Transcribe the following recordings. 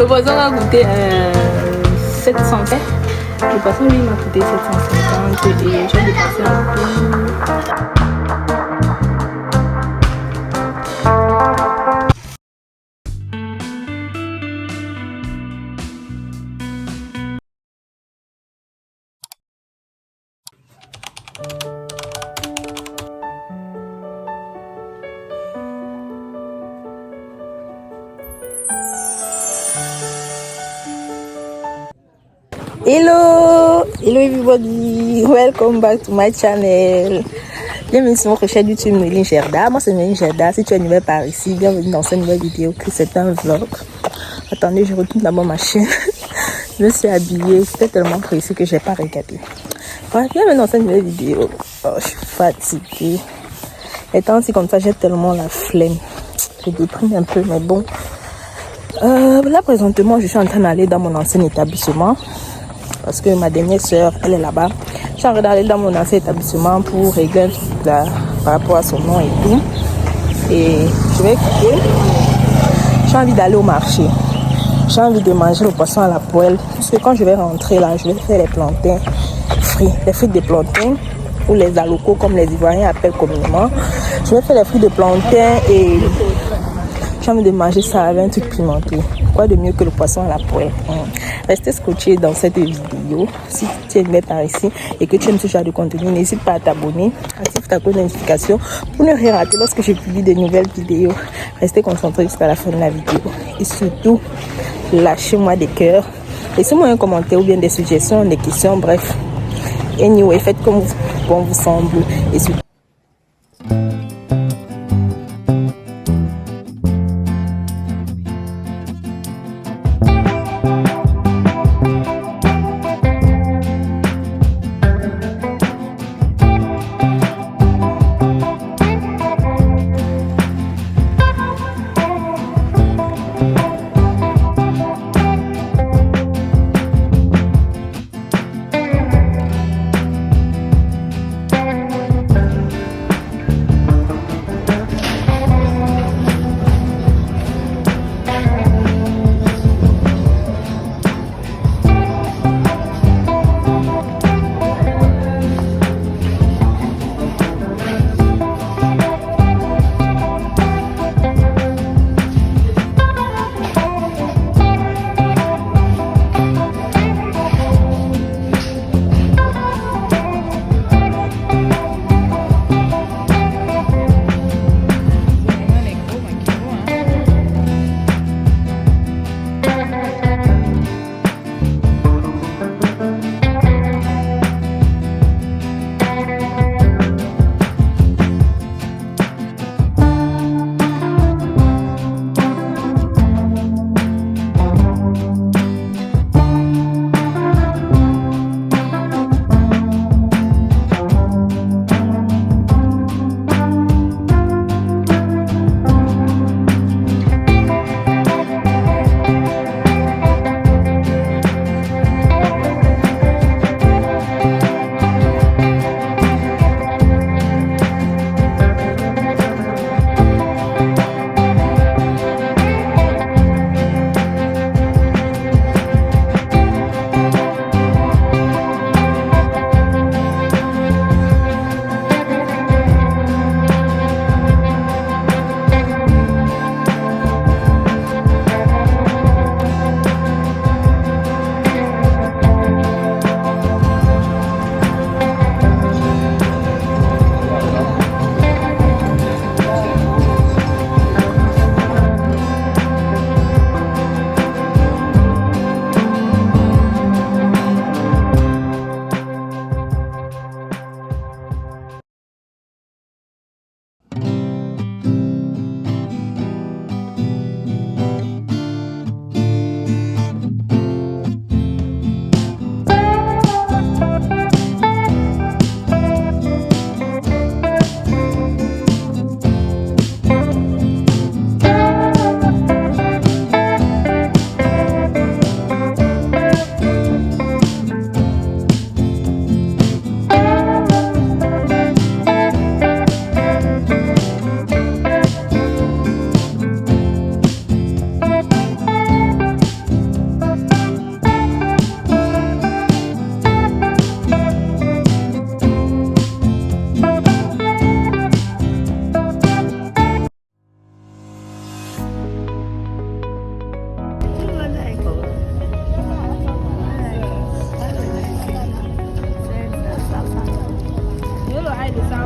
Le poisson a coûté 700. Le poisson lui m'a coûté 750 et j'ai dépassé un peu. Hello everybody, welcome back to my channel. Bienvenue sur mon chaîne YouTube Méline Gerda. Moi c'est Méline Gerda. Si tu es nouvelle par ici, bienvenue dans cette nouvelle vidéo que c'est un vlog. Attendez, je retourne d'abord ma chaîne. Je me suis habillée, c'était tellement précis que je n'ai pas regardé. Voilà, bienvenue dans cette nouvelle vidéo. Oh, je suis fatiguée. Étant aussi comme ça, j'ai tellement la flemme. Je déprime un peu, mais bon. Là présentement, je suis en train d'aller dans mon ancien établissement. Parce que ma dernière soeur, elle est là-bas. Je suis en train d'aller dans mon ancien établissement pour régler un truc là, par rapport à son nom et tout. Et je vais quitter. J'ai envie d'aller au marché. J'ai envie de manger le poisson à la poêle. Parce que quand je vais rentrer là, je vais faire les plantains frits. Les frites de plantain ou les alocos comme les Ivoiriens appellent communément. Je vais faire les frites de plantain et j'ai envie de manger ça avec un truc pimenté. Quoi de mieux que le poisson à la poêle. Restez scotché dans cette vidéo. Si tu es nouvelle par ici et que tu aimes ce genre de contenu, n'hésite pas à t'abonner. Active ta cloche de notification pour ne rien rater lorsque je publie de nouvelles vidéos. Restez concentrés jusqu'à la fin de la vidéo. Et surtout, lâchez-moi des cœurs. Laissez-moi un commentaire ou bien des suggestions, des questions, bref. Anyway, faites comme bon vous semble. Et surtout,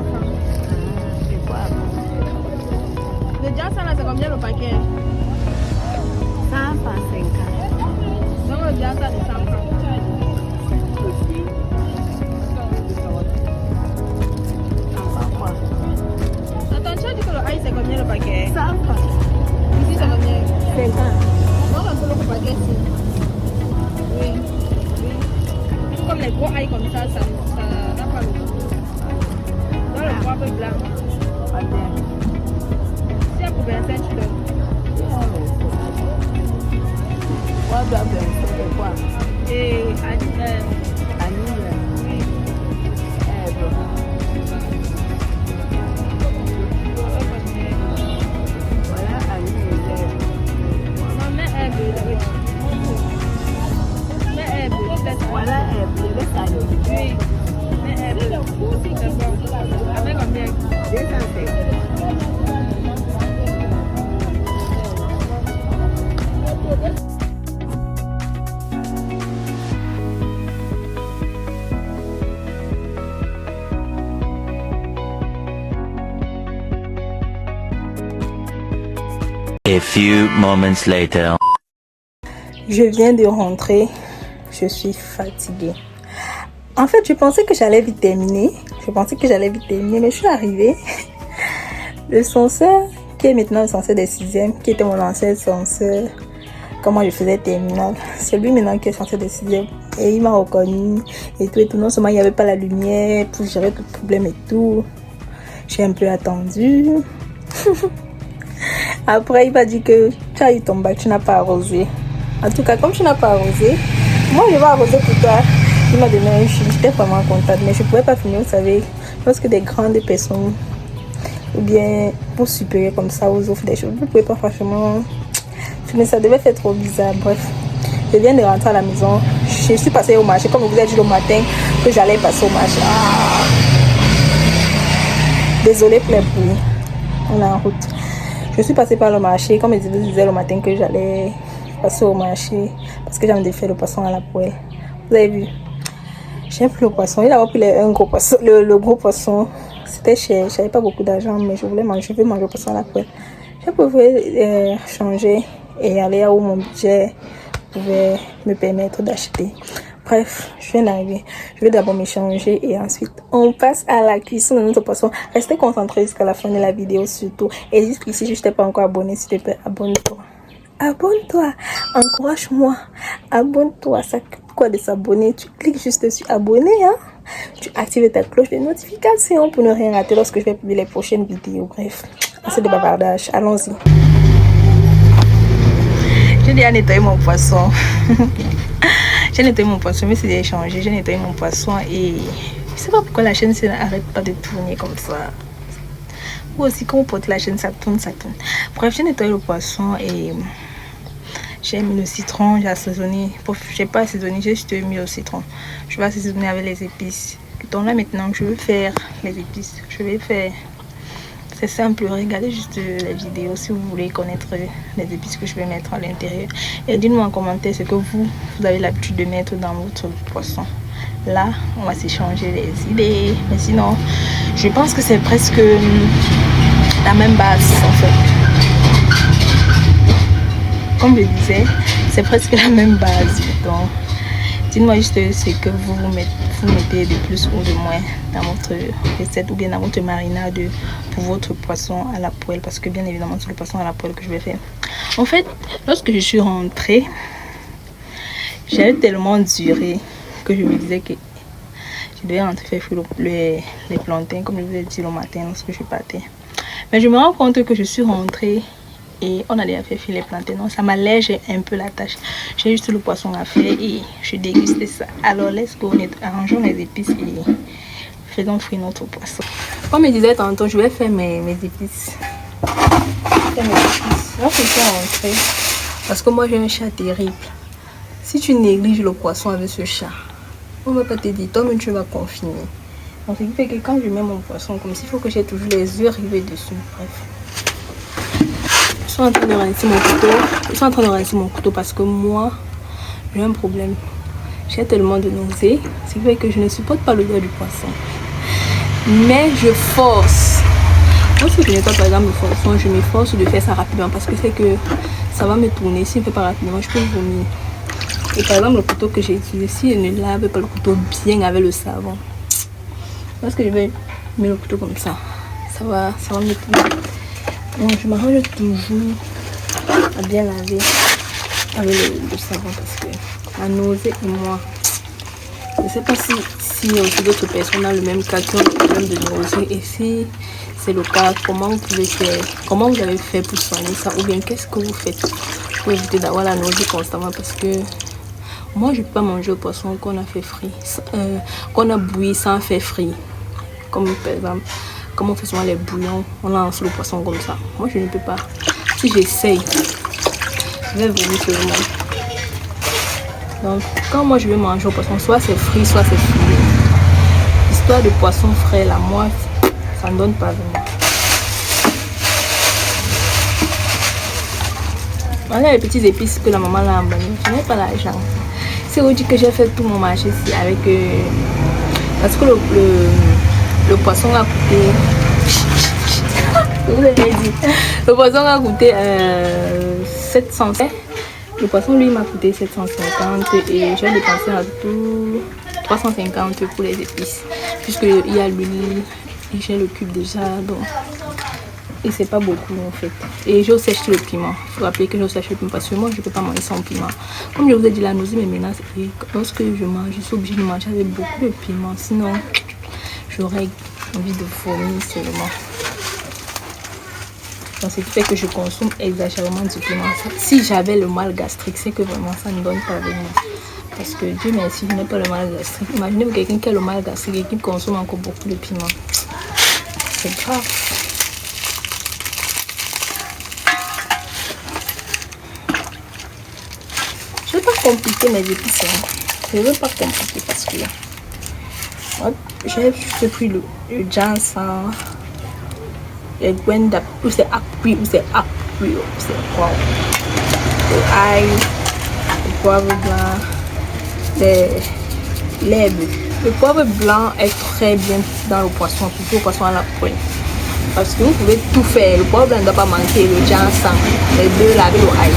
francs. C'est quoi? Le diamant, là, c'est combien le paquet? 100 par 50. Donc, le diamant, c'est 100 francs. Attends, tu as dit que le ail, c'est combien le paquet? 100 francs. Ici, c'est combien? 50. Donc, un peu le paquet ici. Oui. Oui. Comme les gros ail comme ça n'a pas le goût. Dans le gros un peu blanc. Si elle pour 25, tu donnes. Quoi doit c'est quoi? Et Annie, oui. voilà, Annie, Non, mais herbe, oui. Mais herbe, voilà, laisse aller. oui. Mais herbe, c'est bon. Avec combien? 250. A few moments later. Je viens de rentrer. Je suis fatiguée. En fait, je pensais que j'allais vite terminer. Mais je suis arrivée. Le censeur, qui est maintenant le censeur des 6e, qui était mon ancien censeur, comment je faisais terminale, c'est lui maintenant qui est censeur des 6e. Et il m'a reconnu et tout et tout. Non seulement il n'y avait pas la lumière pour gérer tout le problème et tout. J'ai un peu attendu. Après, il m'a dit que tu as eu ton bac, tu n'as pas arrosé. En tout cas, comme tu n'as pas arrosé, moi je vais arroser pour toi. Il m'a donné un chiffre, j'étais vraiment contente, mais je ne pouvais pas finir, vous savez, lorsque des grandes personnes, ou bien pour supérieurs comme ça, vous offrent des choses, vous ne pouvez pas franchement finir, ça devait faire trop bizarre. Bref, je viens de rentrer à la maison, je suis passée au marché, comme je vous ai dit le matin que j'allais passer au marché. Désolée pour les bruits, on est en route. Je suis passée par le marché, comme je vous disais le matin que j'allais passer au marché parce que j'avais fait le poisson à la poêle. Vous avez vu, j'ai pris le poisson. Il a pris le gros poisson. C'était cher, je n'avais pas beaucoup d'argent, mais je veux manger le poisson à la poêle. Je pouvais changer et aller où mon budget pouvait me permettre d'acheter. Bref, je viens d'arriver. Je vais d'abord m'échanger et ensuite on passe à la cuisson de notre poisson. Restez concentrés jusqu'à la fin de la vidéo surtout. Et jusqu'ici, je ne t'ai pas encore abonné, s'il te plaît, abonne-toi. Abonne-toi, encourage-moi, abonne-toi. Ça coûte quoi de s'abonner? Tu cliques juste sur abonner, hein? Tu actives ta cloche de notification pour ne rien rater lorsque je vais publier les prochaines vidéos. Bref, assez de bavardage, allons-y. J'ai déjà nettoyé mon poisson. J'ai nettoyé mon poisson, mais c'est déjà changé. J'ai nettoyé mon poisson et je sais pas pourquoi la chaîne n'arrête pas de tourner comme ça. Ou aussi quand on porte la chaîne, ça tourne. Bref, j'ai nettoyé le poisson et j'ai mis le citron, j'ai assaisonné. J'ai pas assaisonné, j'ai juste mis le citron. Je vais assaisonner avec les épices. Donc là maintenant, je vais faire les épices. C'est simple, regardez juste les vidéos si vous voulez connaître les épices que je vais mettre à l'intérieur. Et dites-moi en commentaire ce que vous avez l'habitude de mettre dans votre poisson. Là, on va s'échanger les idées. Mais sinon, je pense que c'est presque la même base en fait. Comme je disais, c'est presque la même base. Donc, dites-moi juste ce que vous mettez de plus ou de moins dans votre recette ou bien dans votre marinade pour votre poisson à la poêle. Parce que bien évidemment, c'est le poisson à la poêle que je vais faire. En fait, lorsque je suis rentrée, j'avais tellement duré que je me disais que je devais rentrer faire les plantains comme je vous ai dit le matin lorsque je partais. Mais je me rends compte que je suis rentrée et on a déjà fait les plantains. Donc ça m'allège un peu la tâche. J'ai juste le poisson à faire et je déguste ça. Alors let's go, arrangeons les épices et faisons frire notre poisson. Comme je disais tantôt, je vais faire mes épices. Là, je suis rentrée parce que moi j'ai un chat terrible. Si tu négliges le poisson avec ce chat, on ne va pas te dire, toi-même tu vas confiner. Donc, ce qui fait que quand je mets mon poisson comme ça, il faut que j'ai toujours les yeux rivés dessus. Bref. Je suis en train de rincer mon couteau. Parce que moi, j'ai un problème. J'ai tellement de nausées. Ce qui fait que je ne supporte pas l'odeur du poisson. mais je force. Lorsque je nettoie par exemple le poisson, je m'efforce de faire ça rapidement parce que c'est que ça va me tourner. Si je ne fais pas rapidement, je peux vomir. Et par exemple, le couteau que j'ai utilisé, si je ne lave pas le couteau bien avec le savon, lorsque je vais mettre le couteau comme ça va me tourner. Donc je m'arrange toujours à bien laver avec le savon parce que la nausée et moi, je ne sais pas si aussi d'autres personnes ont le même cas qui ont le problème de nausée, et si c'est le cas, comment vous pouvez faire, comment vous avez fait pour soigner ça, ou bien qu'est-ce que vous faites pour éviter d'avoir la nausée constamment, parce que moi je ne peux pas manger le poisson qu'on a fait frit, qu'on a bouilli sans faire frit, comme par exemple, comme on fait souvent les bouillons, on lance le poisson comme ça. Moi je ne peux pas. Si j'essaye, je vais vomir sur le monde. Donc quand moi je vais manger au poisson, soit c'est frit, soit c'est fumé. L'histoire de poisson frais, là, moi, ça ne donne pas vraiment. Voilà les petites épices que la maman l'a emballées. Je n'ai pas l'argent. C'est vous dire que j'ai fait tout mon marché ici avec... parce que le poisson a coûté... Je vous l'avais dit. Le poisson a coûté 700. Le poisson, lui, m'a coûté 750 et j'ai dépensé en tout 350 pour les épices. Puisqu'il y a l'huile et j'ai le cube déjà. Donc... Et c'est pas beaucoup en fait. Et j'ai aussi acheté le piment. Il faut rappeler que j'ai aussi acheté le piment parce que moi je peux pas manger sans piment. Comme je vous ai dit, la nausée me menace et lorsque je mange, je suis obligée de manger avec beaucoup de piment. Sinon, j'aurais envie de vomir seulement. Donc ce qui fait que je consomme exagérément du piment. Si j'avais le mal gastrique, c'est que vraiment ça ne donne pas vraiment. Parce que Dieu merci, je n'ai pas le mal gastrique. Imaginez quelqu'un qui a le mal gastrique et qui consomme encore beaucoup de piment. C'est grave. Je ne veux pas compliquer mes épices. Je ne veux pas compliquer parce que j'ai juste pris le ginseng, le gwenda, ou c'est appui, ou c'est appui, ou c'est quoi. Le ail, le poivre blanc, l'herbe. Le poivre blanc est très bien dans le poisson, surtout le poisson à la poêle. Parce que vous pouvez tout faire. Le poivre blanc ne doit pas manquer, le ginseng, les deux là avec le ail.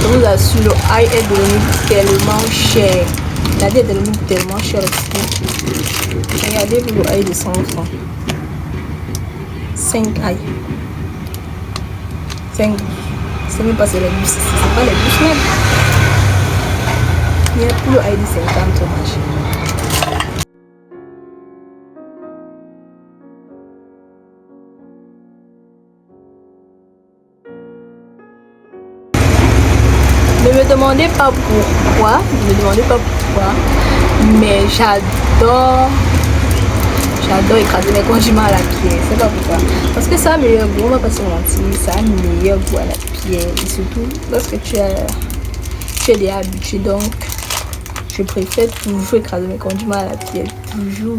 Je vous assure, le ail est devenu tellement cher. La vie est devenue tellement chère aussi. Regardez-vous le ail de 100 francs. 5 ail. 5. C'est même pas sur les bus. C'est pas les bus même. Il y a plus le ail de 50 au marché. Ne me demandez pas pourquoi, mais j'adore écraser mes condiments à la pierre. C'est pas pourquoi. Parce que ça a meilleur goût, on va pas se mentir, ça a meilleur goût à la pierre. Et surtout, lorsque tu es déjà habitué, donc je préfère toujours écraser mes condiments à la pierre. Toujours.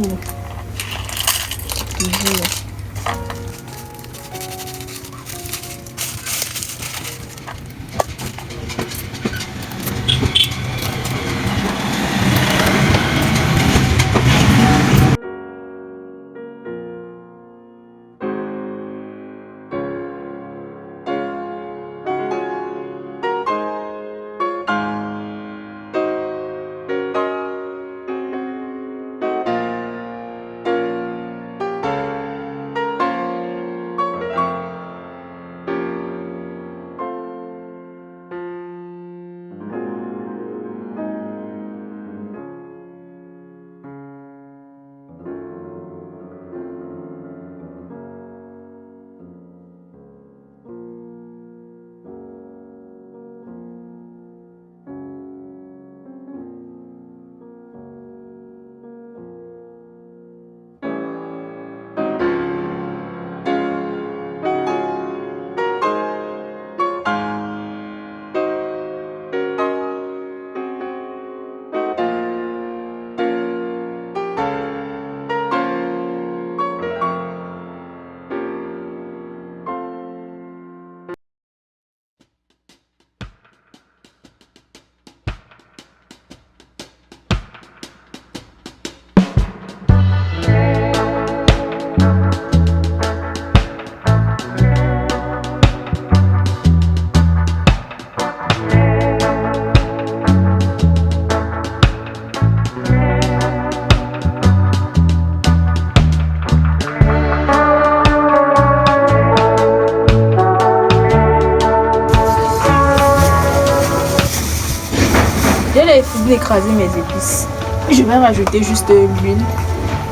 écrasé mes épices. Je vais rajouter juste l'huile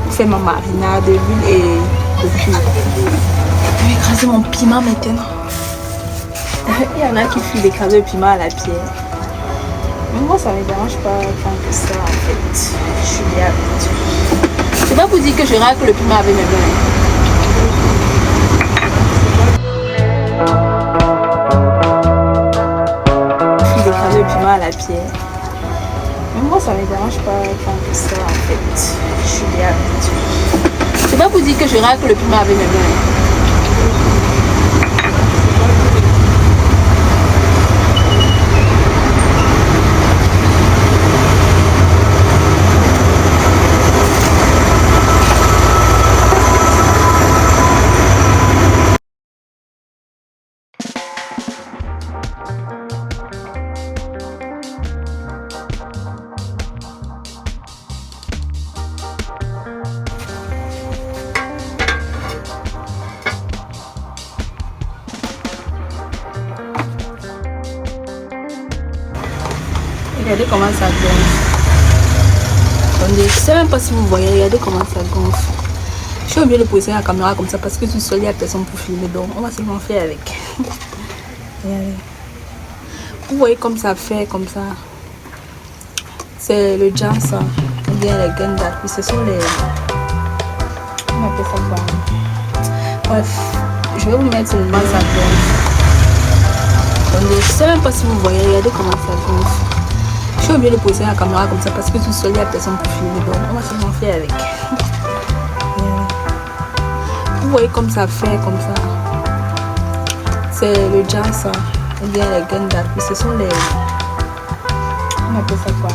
pour faire ma marinade, l'huile et le piment. Je vais écraser mon piment maintenant. Il y en a qui fuient d'écraser le piment à la pierre. Mais moi, ça ne me dérange pas tant que ça en fait. Je suis bien habituée. C'est pas pour dire que je racle le piment avec mes mains. D'écraser le piment à la pierre. Mais moi, ça ne me dérange pas tant que ça en fait. Je suis bien habituée. C'est pas pour dire que je racle le piment avec mes mains. Regardez comment ça gonfle. Attendez, je sais même pas si vous voyez, regardez comment ça gonfle. Je suis obligée de poser la caméra comme ça parce que tout seul, il n'y a personne pour filmer. Donc, on va seulement faire avec. Regardez. Vous voyez comme ça fait, comme ça. C'est le jazz, ou bien les graines d'appui. Ce sont les... On appelle ça quoi? Bref, je vais vous mettre seulement ça gonfle. Attendez, je sais même pas si vous voyez, regardez comment ça gonfle. Je suis obligée de poser la caméra comme ça parce que tout seul, il n'y a personne pour filmer. Donc, on va seulement faire avec. Vous voyez comme ça fait, comme ça. C'est le jazz, ou bien les graines d'appui. Ce sont les... On appelle ça quoi?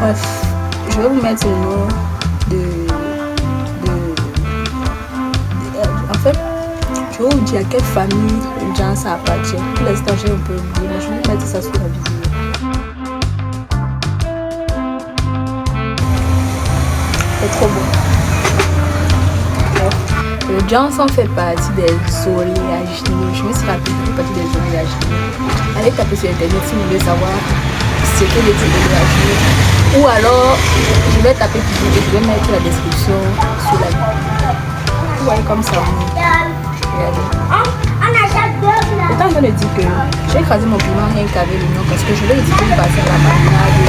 Bref, je vais vous mettre le nom en fait, je vais vous dire à quelle famille le jazz appartient. Pour l'instant, j'ai un peu oublié, mais je vais vous mettre ça sur la vidéo. C'est trop bon. Le Johnson fait partie des oléagineux. Je me suis rappelé qu'il fait partie des oléagineux. Allez taper sur internet si vous voulez savoir ce qu'est les oléagineux. Ou alors, je vais taper plus vite et je vais mettre la description sous la vidéo. Vous voyez comme ça. Regardez. Pourtant, je me dis que j'ai écrasé mon piment rien qu'avec le nom parce que je vais utiliser une partie de la marinade.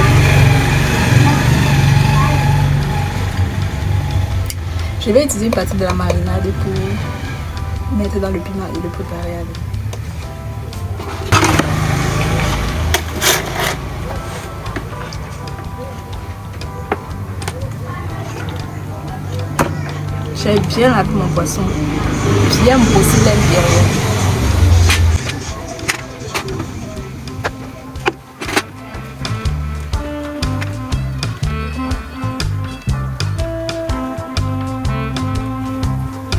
Je vais utiliser une partie de la marinade pour mettre dans le piment et le préparer avec. J'ai bien lavé mon poisson, bien brossé l'intérieur.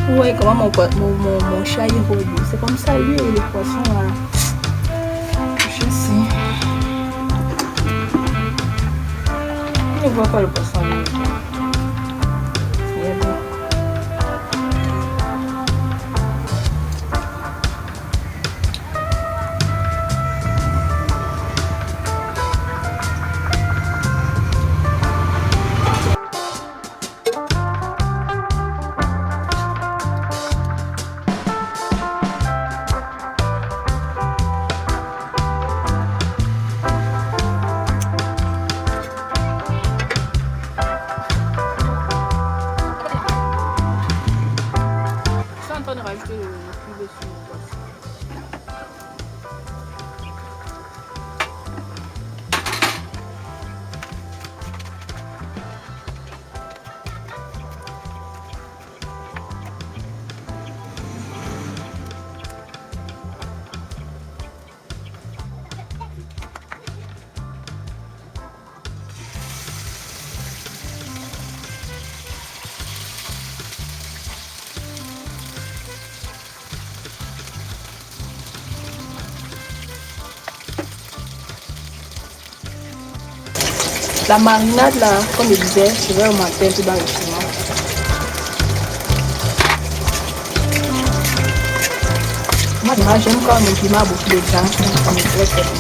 Vous voyez comment mon chat est rouge. C'est comme ça lui et le poisson là. Je sais. Je ne vois pas le poisson lui. De rajouter le cube dessus mon poisson. La marinade là, comme je disais, je vais augmenter un peu dans le piment. Moi j'aime quand le piment a beaucoup de grains, ça me plaît très bien.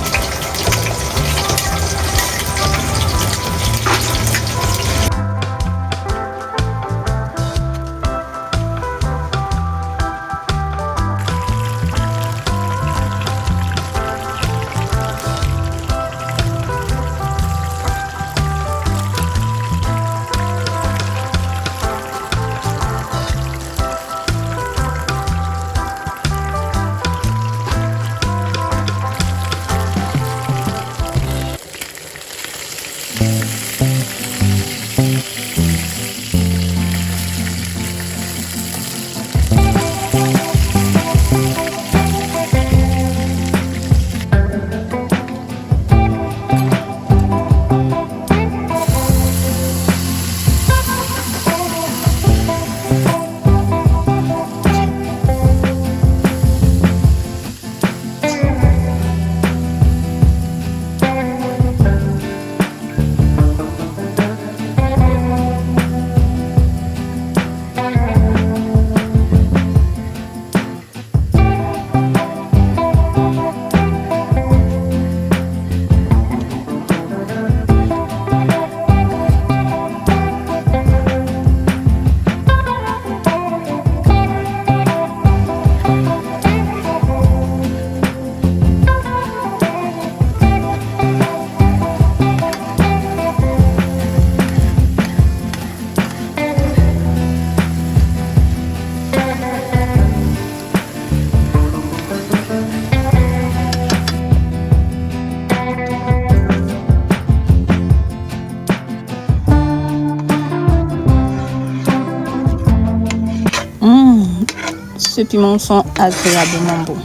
Ces piments sont agréablement bons.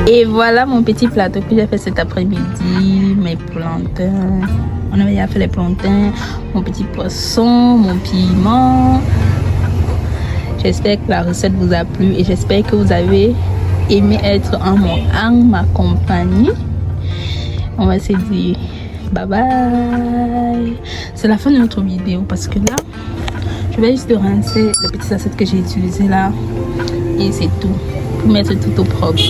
Et voilà mon petit plateau que j'ai fait cet après-midi. Mes plantains. On avait fait les plantains, mon petit poisson, mon piment. J'espère que la recette vous a plu et j'espère que vous avez aimé être en ma compagnie. On va se dire bye bye. C'est la fin de notre vidéo parce que là, je vais juste rincer le petit assiette que j'ai utilisé là et c'est tout pour mettre tout au propre.